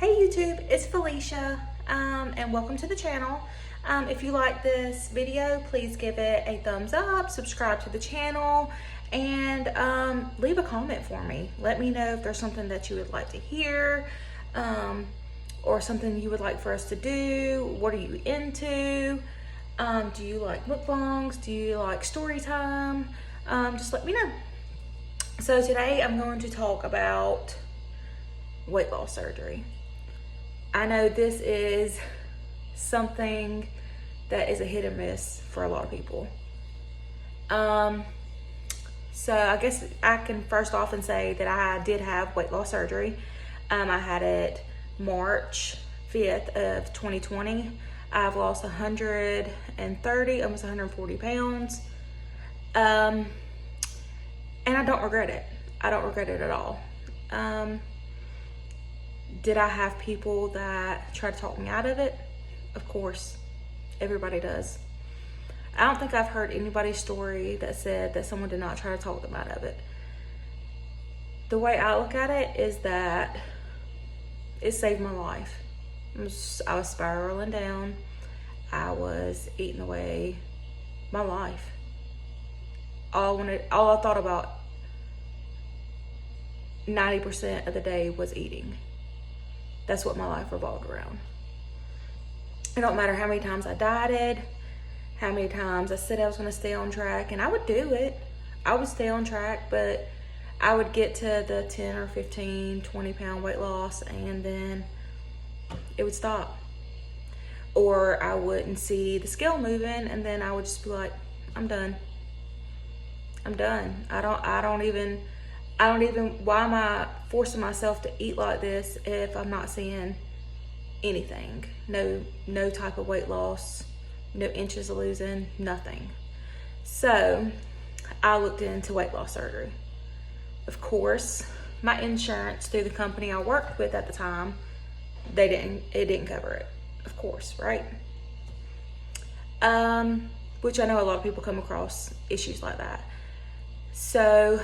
Hey YouTube, it's Felicia, and welcome to the channel. If you like this video, please give it a thumbs up, subscribe to the channel, and leave a comment for me. Let me know if there's something that you would like to hear, or something you would like for us to do. What are you into? Do you like mukbangs? Do you like story time? Just let me know. So today I'm going to talk about weight loss surgery. I know this is something that is a hit or miss for a lot of people. So I guess I can first off and say that I did have weight loss surgery. I had it March 5th of 2020. I've lost 130, almost 140 pounds. And I don't regret it. I don't regret it at all. Did I have people that try to talk me out of it? Of course, everybody does. I don't think I've heard anybody's story that said that someone did not try to talk them out of it. The way I look at it is that it saved my life. I was spiraling down. I was eating away my life. All I thought about 90% of the day was eating. That's what my life revolved around. It don't matter how many times I dieted, how many times I said I was gonna stay on track, and I would do it. I would stay on track, but I would get to the 10 or 15, 20 pound weight loss, and then it would stop. Or I wouldn't see the scale moving, and then I would just be like, I'm done. I'm done. I don't even, why am I forcing myself to eat like this if I'm not seeing anything? No type of weight loss, no inches of losing, nothing. So I looked into weight loss surgery. Of course, my insurance through the company I worked with at the time, it didn't cover it, of course, right? Which I know a lot of people come across issues like that. So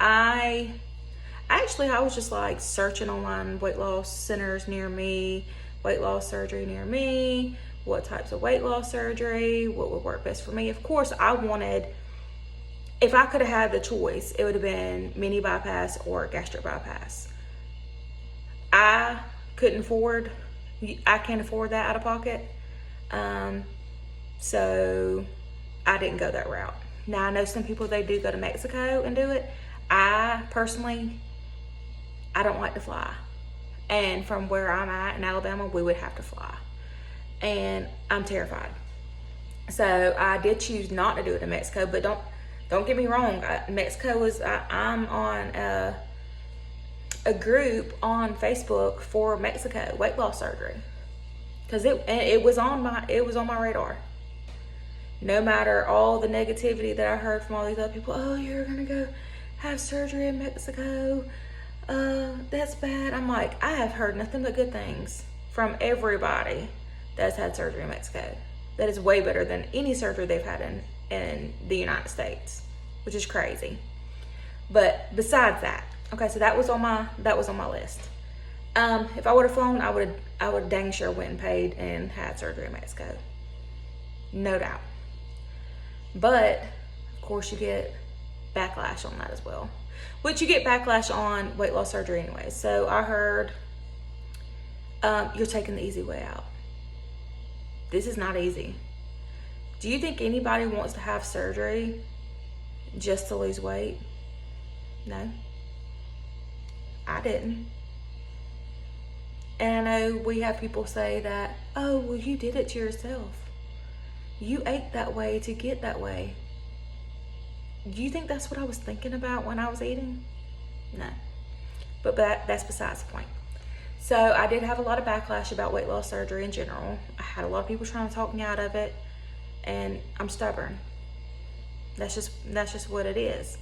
I was just like searching online weight loss centers near me, weight loss surgery near me, what types of weight loss surgery, what would work best for me. Of course, I wanted, if I could have had the choice, it would have been mini bypass or gastric bypass. I can't afford that out of pocket. So I didn't go that route. Now I know some people, they do go to Mexico and do it. I personally, I don't like to fly. And from where I'm at in Alabama, we would have to fly. And I'm terrified. So I did choose not to do it in Mexico, but don't get me wrong. Mexico was, I'm on a group on Facebook for Mexico weight loss surgery. Cause it was on my radar. No matter all the negativity that I heard from all these other people, oh, you're gonna go have surgery in Mexico, that's bad. I'm like, I have heard nothing but good things from everybody that's had surgery in Mexico. That is way better than any surgery they've had in the United States, which is crazy. But besides that, okay, so that was on my list. If I would have flown, I would dang sure went and paid and had surgery in Mexico, no doubt. But of course, you get backlash on that as well, which you get backlash on weight loss surgery anyway. So I heard, you're taking the easy way out. This is not easy. Do you think anybody wants to have surgery just to lose weight? No, I didn't. And I know we have people say that, oh, well, you did it to yourself. You ate that way to get that way. Do you think that's what I was thinking about when I was eating? No. But that's besides the point. So I did have a lot of backlash about weight loss surgery in general. I had a lot of people trying to talk me out of it, and I'm stubborn. That's just what it is.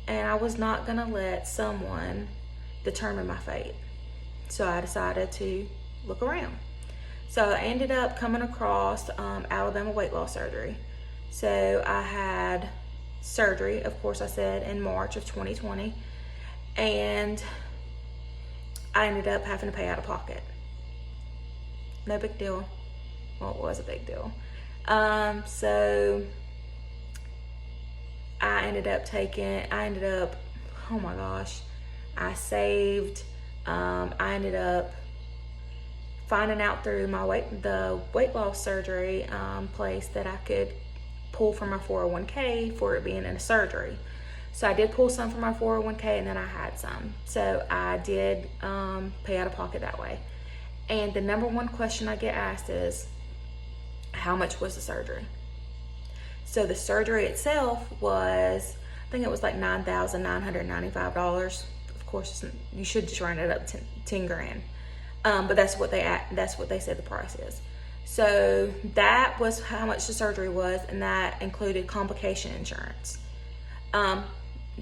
And I was not gonna let someone determine my fate. So I decided to look around. So I ended up coming across Alabama weight loss surgery. So I had surgery, of course, I said in March of 2020, and I ended up having to pay out of pocket. no big deal. Well, it was a big deal. So I ended up, oh my gosh, I saved, I ended up finding out through the weight loss surgery place that I could pull from my 401k for it being in a surgery. So I did pull some from my 401k, and then I had some. So I did pay out of pocket that way. And the number one question I get asked is, how much was the surgery? So the surgery itself was, I think it was like $9,995. Of course, you should just round it up to 10 grand. But that's what they said the price is. So that was how much the surgery was, and that included complication insurance.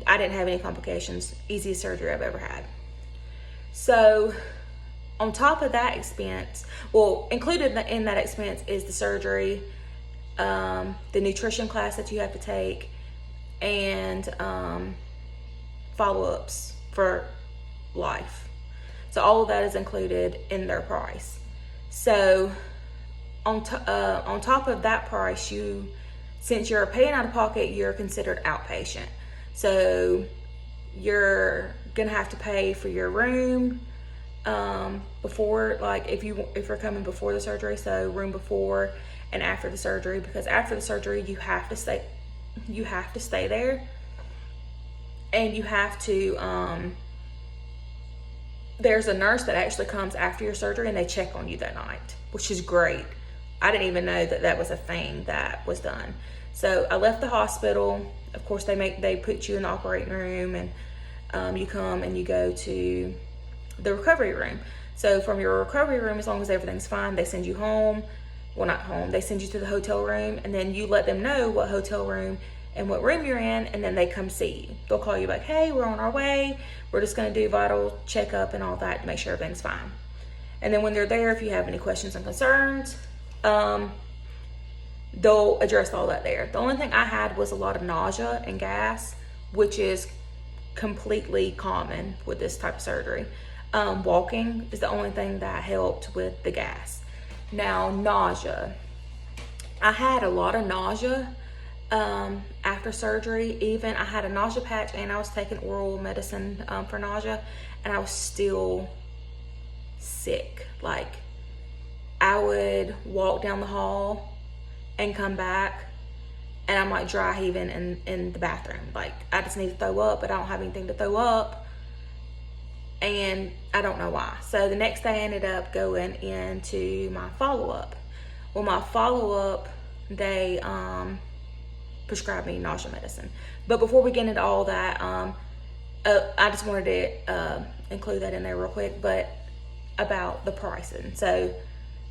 I didn't have any complications. Easiest surgery I've ever had. So on top of that expense, well, included in that expense is the surgery, the nutrition class that you have to take, and follow-ups for life. So all of that is included in their price. So on top of that price, since you're paying out of pocket, you're considered outpatient. So you're gonna have to pay for your room before, like if you're coming before the surgery, so room before and after the surgery, because after the surgery you have to stay there, and you have to there's a nurse that actually comes after your surgery and they check on you that night, which is great. I didn't even know that was a thing that was done. So I left the hospital. Of course, they put you in the operating room, and you come and you go to the recovery room. So from your recovery room, as long as everything's fine, they send you home. Well, not home. They send you to the hotel room, and then you let them know what hotel room and what room you're in, and then they come see you. They'll call you back, hey, we're on our way. We're just going to do vital checkup and all that to make sure everything's fine. And then when they're there, if you have any questions and concerns, they'll address all that there. The only thing I had was a lot of nausea and gas, which is completely common with this type of surgery. Walking is the only thing that helped with the gas. Now, nausea. I had a lot of nausea after surgery. Even I had a nausea patch, and I was taking oral medicine for nausea, and I was still sick. Like, I would walk down the hall and come back, and I'm like dry heaving in the bathroom. Like, I just need to throw up, but I don't have anything to throw up, and I don't know why. So the next day I ended up going into my follow-up. Well, my follow-up, they prescribed me nausea medicine. But before we get into all that, I just wanted to include that in there real quick, but about the pricing. So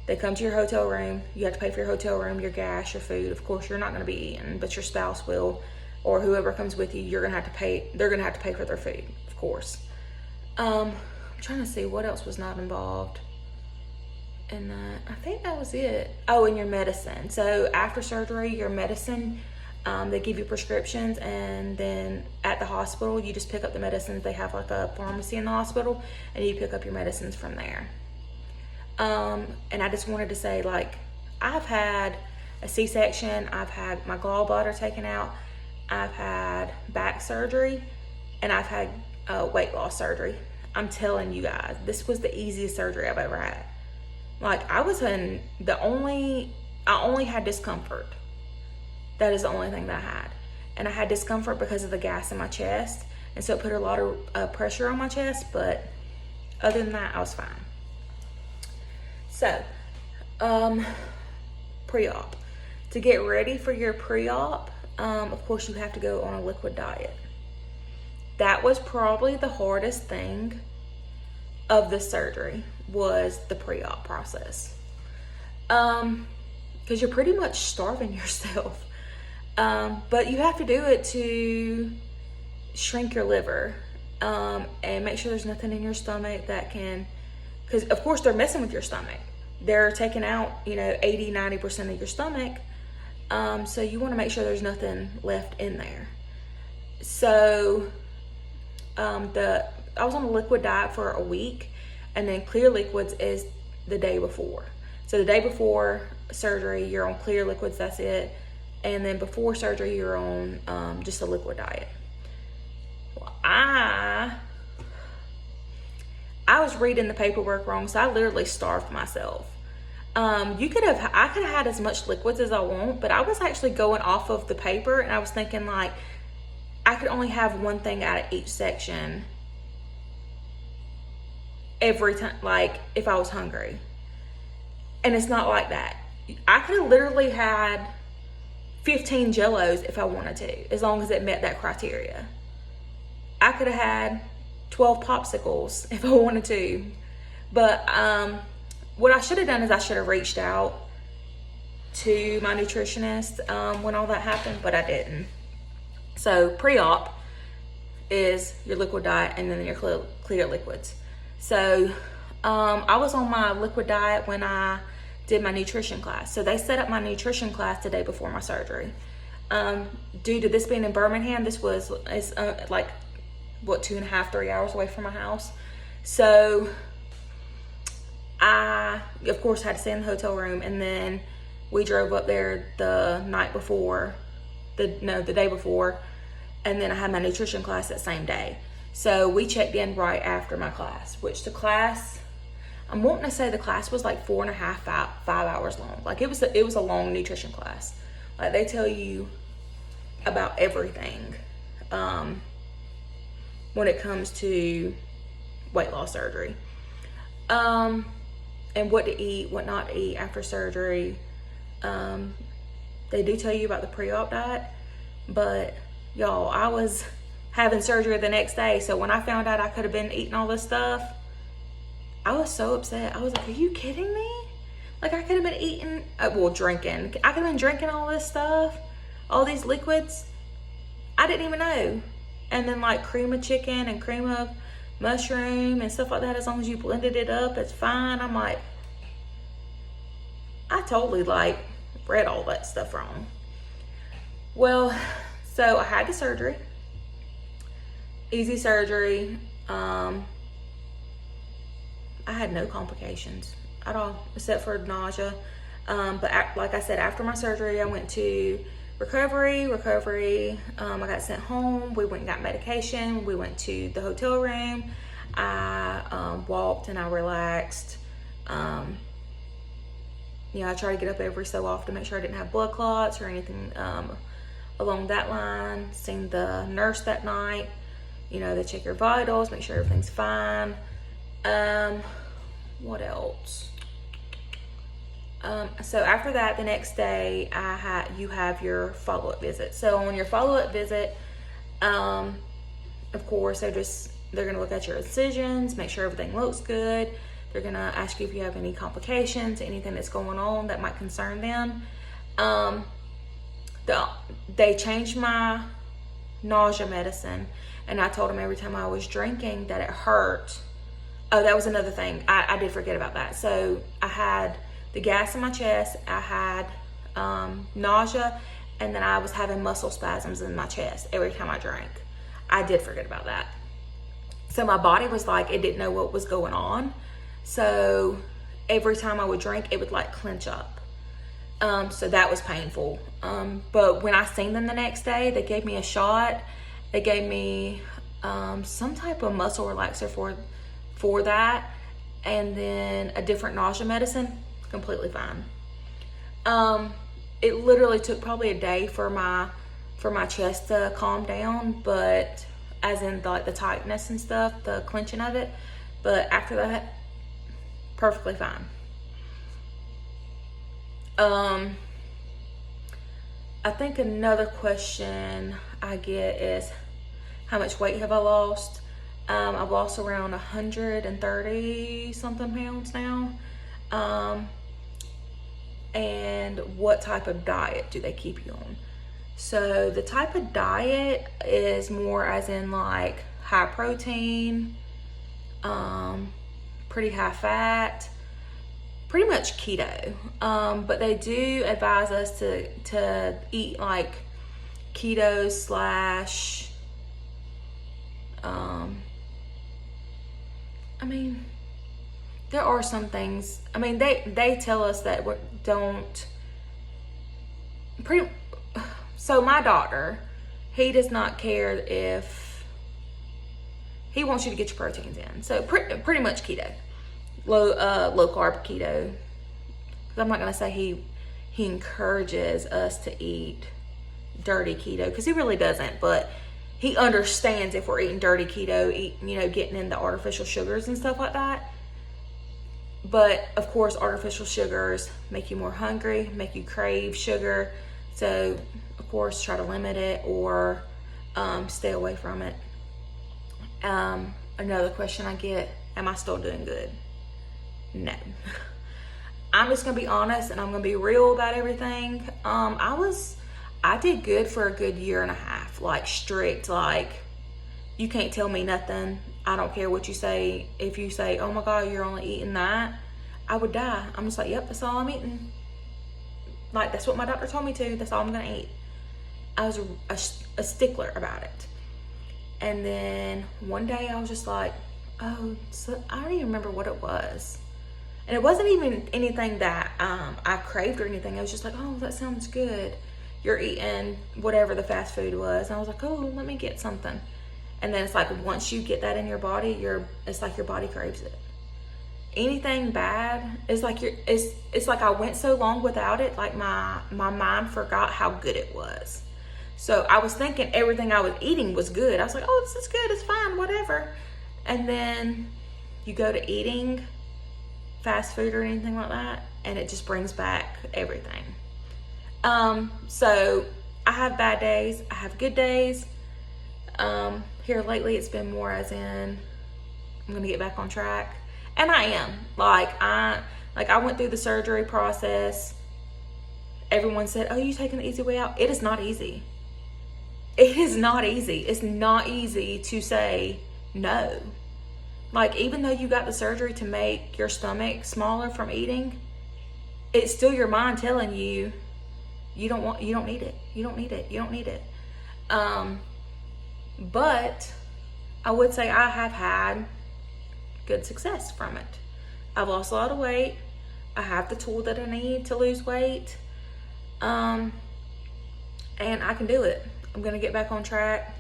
they come to your hotel room. You have to pay for your hotel room, your gas, your food. Of course, you're not going to be eating, but your spouse will, or whoever comes with you, you're going to have to pay. They're going to have to pay for their food, of course. I'm trying to see what else was not involved in that. I think that was it. Oh, and your medicine. So after surgery, your medicine, they give you prescriptions, and then at the hospital, you just pick up the medicines. They have like a pharmacy in the hospital, and you pick up your medicines from there. And I just wanted to say, like, I've had a C-section, I've had my gallbladder taken out, I've had back surgery, and I've had weight loss surgery. I'm telling you guys, this was the easiest surgery I've ever had. Like, I only had discomfort. That is the only thing that I had. And I had discomfort because of the gas in my chest, and so it put a lot of pressure on my chest, but other than that, I was fine. So, pre-op. To get ready for your pre-op, of course, you have to go on a liquid diet. That was probably the hardest thing of the surgery, was the pre-op process. Because you're pretty much starving yourself. But you have to do it to shrink your liver, and make sure there's nothing in your stomach that can, because of course they're messing with your stomach. They're taking out, 80-90% of your stomach. So you want to make sure there's nothing left in there. So I was on a liquid diet for a week, and then clear liquids is the day before. So the day before surgery, you're on clear liquids, that's it. And then before surgery, you're on just a liquid diet. Well, I was reading the paperwork wrong, so I literally starved myself. I could have had as much liquids as I want, but I was actually going off of the paper, and I was thinking like I could only have one thing out of each section every time, like if I was hungry. And it's not like that. I could have literally had 15 Jellos if I wanted to, as long as it met that criteria. I could have had 12 popsicles if I wanted to. But what I should have done is I should have reached out to my nutritionist when all that happened, but I didn't. So pre-op is your liquid diet and then your clear liquids. So I was on my liquid diet when I did my nutrition class. So they set up my nutrition class the day before my surgery. Due to this being in Birmingham, this was like, what, 2.5, 3 hours away from my house. So I, of course, had to stay in the hotel room, and then we drove up there the day before, and then I had my nutrition class that same day. So we checked in right after my class, which the class, I'm wanting to say the class was like 4.5, 5 hours long. Like it was a long nutrition class. Like they tell you about everything when it comes to weight loss surgery. And what to eat, what not to eat after surgery. They do tell you about the pre-op diet, but y'all, I was having surgery the next day. So when I found out I could have been eating all this stuff, I was so upset. I was like, are you kidding me? Like I could have been eating, drinking. I could have been drinking all this stuff, all these liquids. I didn't even know. And then like cream of chicken and cream of mushroom and stuff like that, as long as you blended it up, it's fine. I'm like, I totally like read all that stuff wrong. Well, so I had the surgery. Easy surgery. I had no complications at all, except for nausea. But like I said, after my surgery, I went to recovery. I got sent home. We went and got medication. We went to the hotel room. I walked and I relaxed. I tried to get up every so often to make sure I didn't have blood clots or anything along that line. Seen the nurse that night. They check your vitals, make sure everything's fine. What else? So after that, the next day, you have your follow-up visit. So on your follow-up visit, of course, they're going to look at your incisions, make sure everything looks good. They're going to ask you if you have any complications, anything that's going on that might concern them. They changed my nausea medicine, and I told them every time I was drinking that it hurt. Oh, that was another thing. I did forget about that. So I had the gas in my chest, I had nausea, and then I was having muscle spasms in my chest every time I drank. I did forget about that. So my body was like, it didn't know what was going on. So every time I would drink, it would like clench up. So that was painful. But when I seen them the next day, they gave me a shot. They gave me some type of muscle relaxer for that, and then a different nausea medicine. Completely fine. It literally took probably a day for my chest to calm down, but as in like the tightness and stuff, the clenching of it. But after that, perfectly fine. I think another question I get is, how much weight have I lost? I've lost around 130 something pounds now. And what type of diet do they keep you on? So the type of diet is more as in like high protein, pretty high fat, pretty much keto. But they do advise us to eat like keto slash, there are some things, I mean, they tell us that we don't, so my doctor, he does not care if, he wants you to get your proteins in. So pretty much keto, low carb keto. I'm not gonna say he encourages us to eat dirty keto, because he really doesn't, but he understands if we're eating dirty keto, getting into artificial sugars and stuff like that. But of course, artificial sugars make you more hungry, make you crave sugar. So of course, try to limit it or stay away from it. Another question I get, am I still doing good? No. I'm just gonna be honest and I'm gonna be real about everything. I did good for a good year and a half, like strict, like you can't tell me nothing. I don't care what you say. If you say, oh my God, you're only eating that, I would die. I'm just like, yep, that's all I'm eating. Like, that's what my doctor told me to. That's all I'm gonna eat. I was a stickler about it. And then one day I was just like, oh, so I don't even remember what it was. And it wasn't even anything that I craved or anything. I was just like, oh, that sounds good. You're eating whatever the fast food was. And I was like, oh, let me get something. And then it's like, once you get that in your body, it's like your body craves it. Anything bad, it's like it's like I went so long without it, like my mind forgot how good it was. So I was thinking everything I was eating was good. I was like, oh, this is good, it's fine, whatever. And then you go to eating fast food or anything like that, and it just brings back everything. So I have bad days, I have good days. Here lately it's been more as in I'm gonna get back on track, and I am. I went through the surgery process. Everyone said, oh, you taking the easy way out? It is not easy. It is not easy. It's not easy to say no. Like, even though you got the surgery to make your stomach smaller from eating, it's still your mind telling you, you don't need it. You don't need it. You don't need it. But I would say I have had good success from it. I've lost a lot of weight. I have the tool that I need to lose weight. And I can do it. I'm going to get back on track.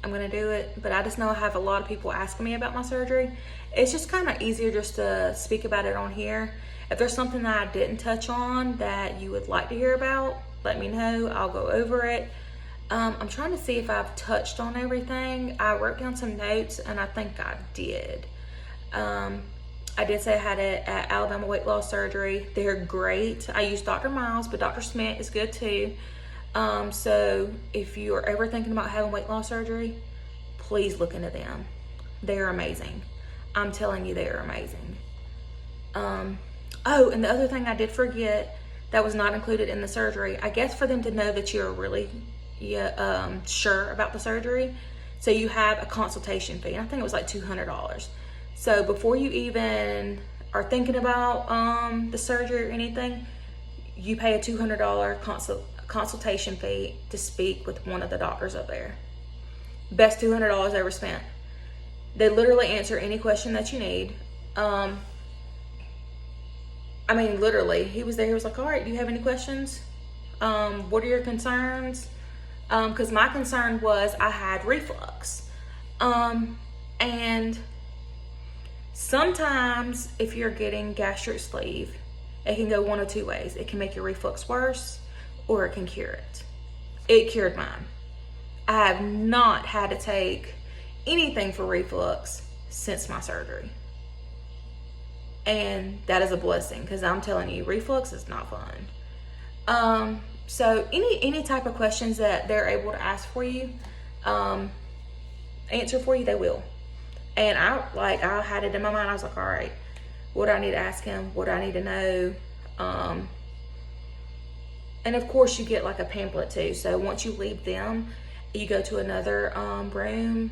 I'm going to do it. But I just know I have a lot of people asking me about my surgery. It's just kind of easier just to speak about it on here. If there's something that I didn't touch on that you would like to hear about, let me know. I'll go over it. I'm trying to see if I've touched on everything. I wrote down some notes and I think I did. I did say I had it at Alabama weight loss surgery. They're great. I use Dr. Miles, but Dr. Smith is good too. So if you are ever thinking about having weight loss surgery, please look into them. They're amazing. I'm telling you, they are amazing. Oh, and the other thing I did forget that was not included in the surgery, I guess for them to know that you're really sure about the surgery, so you have a consultation fee. I think it was like $200. So before you even are thinking about the surgery or anything, you pay a $200 consultation fee to speak with one of the doctors up there. Best $200 ever spent. They literally answer any question that you need. I mean, literally, he was there. He was like, all right, do you have any questions? What are your concerns? Because my concern was I had reflux. And sometimes if you're getting gastric sleeve, it can go one of two ways. It can make your reflux worse, or it can cure it. It cured mine. I have not had to take anything for reflux since my surgery. And that is a blessing, because I'm telling you, reflux is not fun. So any type of questions that they're able to ask for you, answer for you, they will. And I had it in my mind. I was like, all right, what do I need to ask him? What do I need to know? And of course you get like a pamphlet too. So once you leave them, you go to another room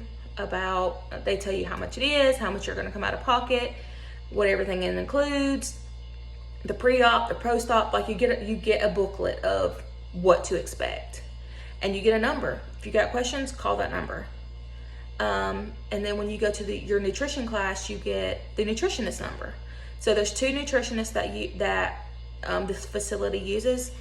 they tell you how much it is, how much you're going to come out of pocket, what everything it includes, the pre-op, the post-op. Like you get a booklet of what to expect, and you get a number. If you got questions, call that number. And then when you go to your nutrition class, you get the nutritionist number. So there's 2 nutritionists that this facility uses,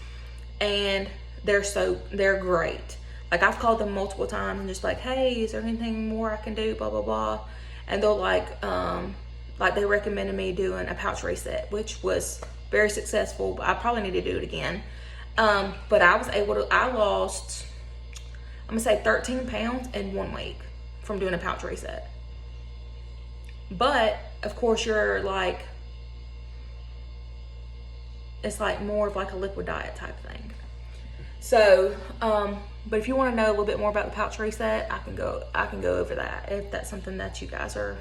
and they're great. Like, I've called them multiple times and just like, hey, is there anything more I can do, blah blah blah, and they'll like they recommended me doing a pouch reset, which was very successful, but I probably need to do it again. But I lost, I'm gonna say 13 pounds in 1 week from doing a pouch reset. But of course, you're like, it's like more of like a liquid diet type thing. So, but if you want to know a little bit more about the pouch reset, I can go over that if that's something that you guys are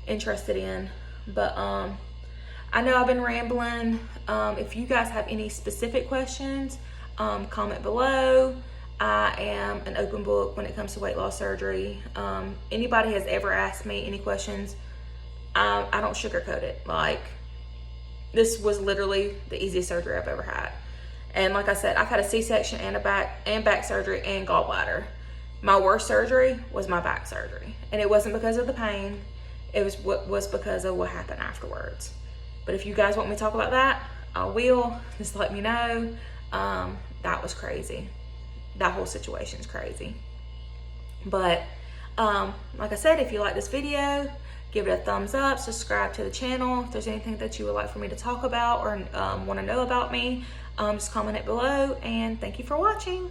interested in. But I know I've been rambling. If you guys have any specific questions, comment below. I am an open book when it comes to weight loss surgery. Anybody has ever asked me any questions, I don't sugarcoat it. Like, this was literally the easiest surgery I've ever had. And like I said, I've had a C-section and back surgery and gallbladder. My worst surgery was my back surgery, and it wasn't because of the pain. It was because of what happened afterwards. But if you guys want me to talk about that, I will. Just let me know. That was crazy. That whole situation's crazy. But like I said, if you like this video, give it a thumbs up, subscribe to the channel. If there's anything that you would like for me to talk about or want to know about me, just comment it below. And thank you for watching.